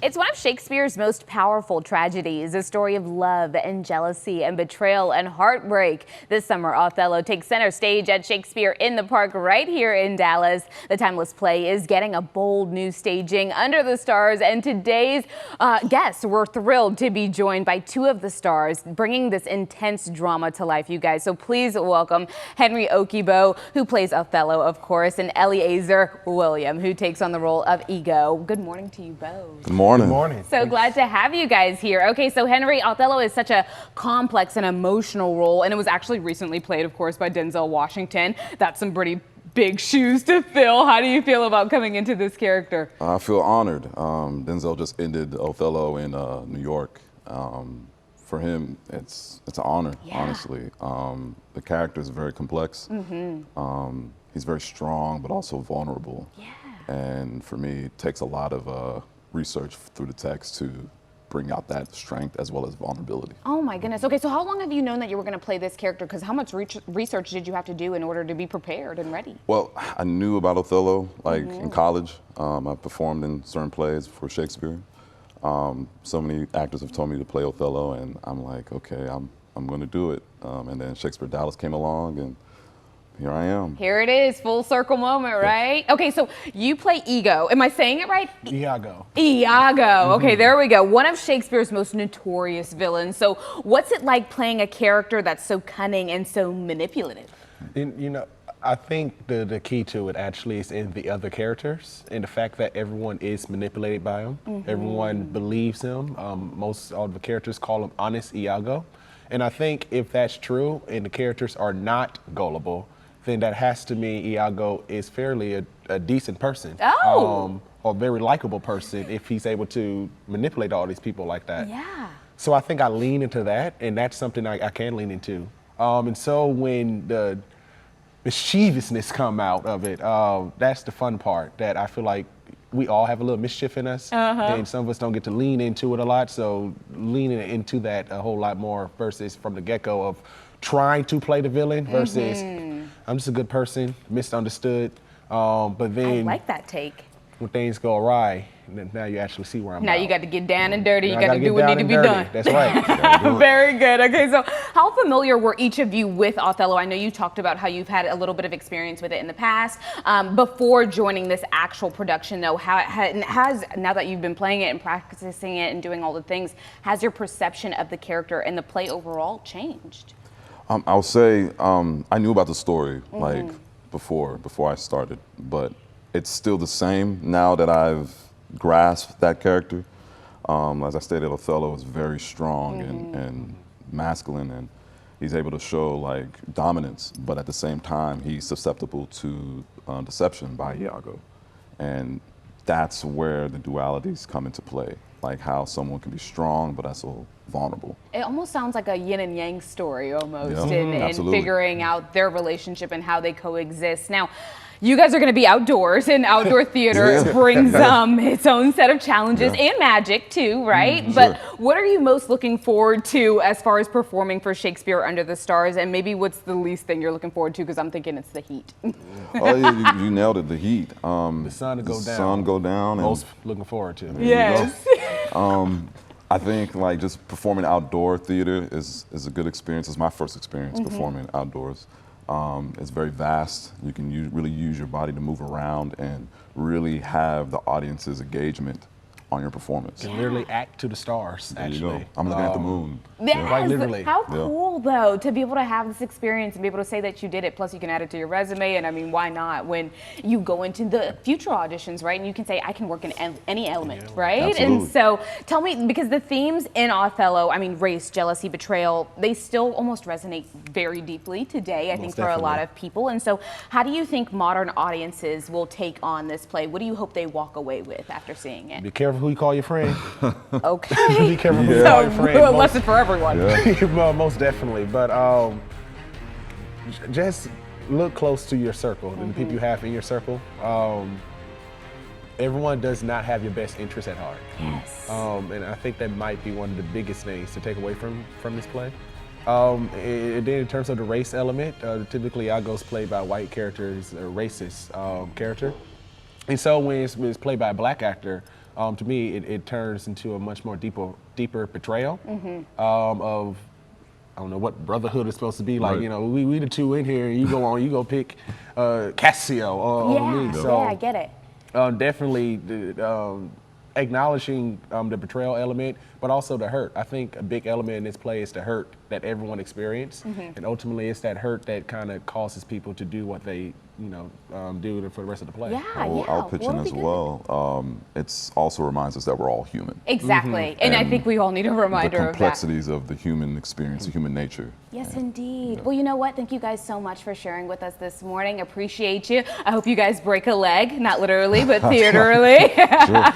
It's one of Shakespeare's most powerful tragedies, a story of love and jealousy and betrayal and heartbreak. This summer, Othello takes center stage at Shakespeare in the Park right here in Dallas. The timeless play is getting a bold new staging under the stars, and today's guests were thrilled to be joined by two of the stars, bringing this intense drama to life, you guys. So please welcome Henry Okibo, who plays Othello, of course, and Eliezer William, who takes on the role of Ego. Good morning to you both. Good morning. Good morning. So glad to have you guys here. Okay, so Henry, Othello is such a complex and emotional role, and it was actually recently played, of course, by Denzel Washington. That's some pretty big shoes to fill. How do you feel about coming into this character? I feel honored. Denzel just ended Othello in New York. For him, it's an honor, honestly. The character is very complex. He's very strong, but also vulnerable. And for me, it takes a lot of research through the text to bring out that strength as well as vulnerability. Oh my goodness. Okay, so how long have you known that you were going to play this character? Because how much research did you have to do in order to be prepared and ready? Well, I knew about Othello in college. I performed in certain plays for Shakespeare. So many actors have told me to play Othello, and I'm like, okay, I'm going to do it. And then Shakespeare Dallas came along, and here I am. Here it is, full circle moment, right? Okay, so you play Ego. Am I saying it right? Iago. Iago. Okay, there we go. One of Shakespeare's most notorious villains. So what's it like playing a character that's so cunning and so manipulative? You know, I think the key to it actually is in the other characters and the fact that everyone is manipulated by him. Everyone believes him. Most of the characters call him honest Iago. And I think if that's true and the characters are not gullible, then that has to mean Iago is fairly a decent person. Or a very likable person if he's able to manipulate all these people like that. Yeah. So I think I lean into that, and that's something I can lean into. And so when the mischievousness come out of it, that's the fun part, that I feel like we all have a little mischief in us, and some of us don't get to lean into it a lot, so leaning into that a whole lot more versus from the get-go of trying to play the villain versus I'm just a good person, misunderstood, but then I like that take. When things go awry, then now you actually see where I'm Now at. you got to get down and dirty. Now You got to do what needs to be done. That's right. Very good. Okay, so how familiar were each of you with Othello? I know you talked about how you've had a little bit of experience with it in the past. Before joining this actual production, though, how has, now that you've been playing it and practicing it and doing all the things, has your perception of the character and the play overall changed? I'll say I knew about the story like before I started, but it's still the same now that I've grasped that character. As I stated, Othello is very strong and masculine, and he's able to show like dominance, but at the same time, he's susceptible to deception by Iago. And that's where the dualities come into play, like how someone can be strong, but also vulnerable. It almost sounds like a yin and yang story almost, Yeah, in figuring out their relationship and how they coexist. Now, you guys are going to be outdoors, and outdoor theater brings its own set of challenges and magic too, right? But what are you most looking forward to as far as performing for Shakespeare Under the Stars? And maybe what's the least thing you're looking forward to? Because I'm thinking it's the heat. Oh yeah, you nailed it. The heat. The sun to go down. Sun go down. Most looking forward to. Yes. I think like just performing outdoor theater is a good experience. It's my first experience performing outdoors. It's very vast. You can really use your body to move around and really have the audience's engagement on your performance. You can literally act to the stars, There you actually. go. I'm looking at the moon. Yes. Quite literally. How cool, though, to be able to have this experience and be able to say that you did it. Plus, you can add it to your resume. And I mean, why not? When you go into the future auditions, right? And you can say, I can work in any element, right? Absolutely. And so tell me, because the themes in Othello, I mean, race, jealousy, betrayal, they still almost resonate very deeply today, I think, for a lot of people. And so how do you think modern audiences will take on this play? What do you hope they walk away with after seeing it? Be careful who you call your friend. Okay. Be careful who you call your friend. A lesson for everyone. Well, most definitely. But just look close to your circle, and the people you have in your circle. Everyone does not have your best interest at heart. Yes. And I think that might be one of the biggest things to take away from this play. And then in terms of the race element, typically Iago's played by white characters, a racist character. And so when it's played by a black actor, to me, it turns into a much more deeper portrayal of, I don't know what brotherhood is supposed to be like. Right. You know, we the two in here, and you go pick Cassio over me. Yeah, So I get it. definitely acknowledging the betrayal element, but also the hurt. I think a big element in this play is the hurt that everyone experienced, and ultimately it's that hurt that kind of causes people to do what they, do for the rest of the play. Yeah, I'll pitch in Well, as it'd be good. well. It's also reminds us that we're all human. Exactly. And I think we all need a reminder The of that. complexities of the human experience, the human nature. Yes, indeed. Well, you know what? Thank you guys so much for sharing with us this morning. Appreciate you. I hope you guys break a leg, not literally, but theaterally. Sure.